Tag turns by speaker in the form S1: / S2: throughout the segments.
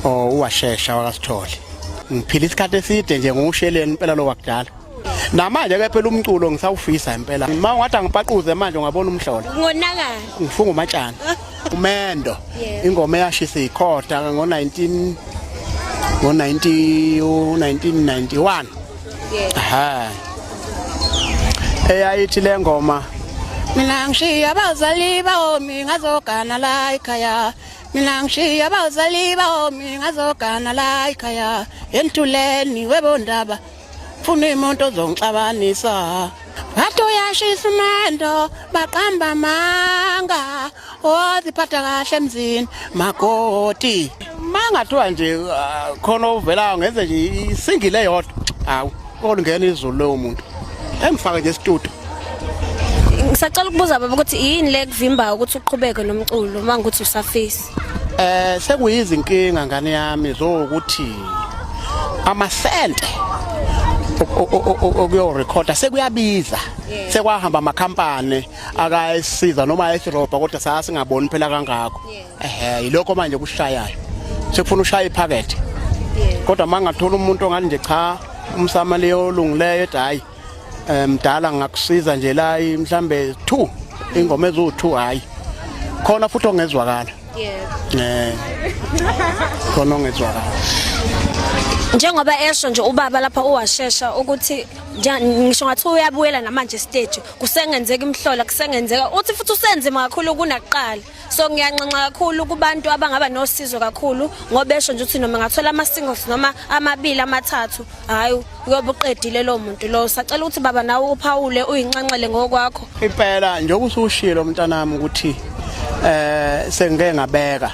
S1: uwashesha wakasithole ngiphila isikhathi eside nje ngusheleni impela lo wakudala namanje ke phela umculo ngisawufisa impela uma ungathi angipaquze manje ungabona umhlolo
S2: ngonakala
S1: ngifunga umatshana umendo ingoma eyashisa ikhoda ngo1991 aha eyayithi le ngoma mina ngishiya abazali baomi ngazogana la ekhaya mina ngishiya abazali baomi ngazogana la ekhaya entuleni webondaba funa imonto ozongixabanisa bathi uyashisa umendo baqamba manga oziphatha kahle emzini makoti mangathiwa nje khona ovela ngenze nje isingile yodwa hawu kolungena izulu lo muntu emfaka nje studio.
S2: Ngisacela ukubuza baba ukuthi yini le kuvimba ukuthi uqhubeke nomculo mangukuthi usafisa
S1: sekuyizinkinga ngane yami zokuthi amasente okuyo recorda sekuyabiza sekwahamba amakhampani akayisiza noma ayisirobha kodwa sasingaboni phela kangakho yilokho manje kushayayo sekufuna ushaya iphakethe kodwa mangathola umuntu ongani nje cha umsama leyo olungileyo ethi hayi mdala ngakusiza nje la mhlambe 2 ingoma ezu2 hayi khona futhi ongezwakala khona ongezwakala
S2: njengoba esho nje ubaba lapha uwashesha ukuthi ngisho ngathi uyabuyela namanje stage kusengenzeka imhlola kusengenzeka uthi futhi usenzima kakhulu kunakuqala so ngiyanxenxa kakhulu kubantu abangaba nosizo kakhulu ngoba esho nje uthi noma ngathola ama singles noma amabili amathathu hayi uyobe uqedile lo muntu lo sacela ukuthi baba nawe uphawule uyinxanxele ngokwakho
S1: impela nje ukusushilo mntanami ukuthi sengeke ngabeka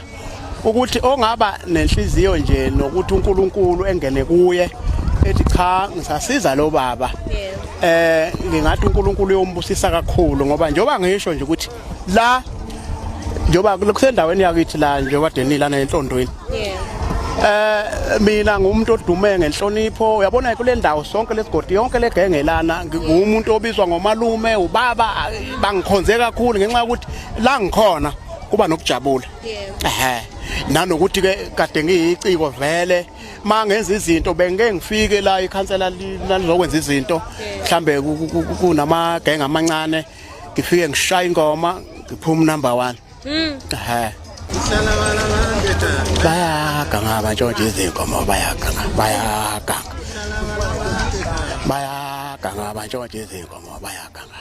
S1: ukuthi ongaba nenhliziyo nje nokuthi uNkulunkulu engene kuye ethi cha ngisasiza lo baba ngingathi uNkulunkulu uyombusisa kakhulu ngoba njoba ngisho nje ukuthi la njoba kusendaweni yakithi la nje kade lana enhlondweni mina ngumuntu odume ngenhlonipho uyabona kule ndawo sonke lesigodi yonke legengelana ngumuntu obizwa ngomalume ubaba bangikhonze kakhulu ngenxa yokuthi la ngikhona kuba nokujabula nanokuthi ke kade ngiyiciko vele mangenza izinto bengeke ngifike la ikhansela lizokwenza izinto mhlambe kunamagenge amancane ngifike ngishaya ingoma ngiphuma number 1 bayaganga abantshontshe izingoma bayaganga abantshontshe izingoma bayaganga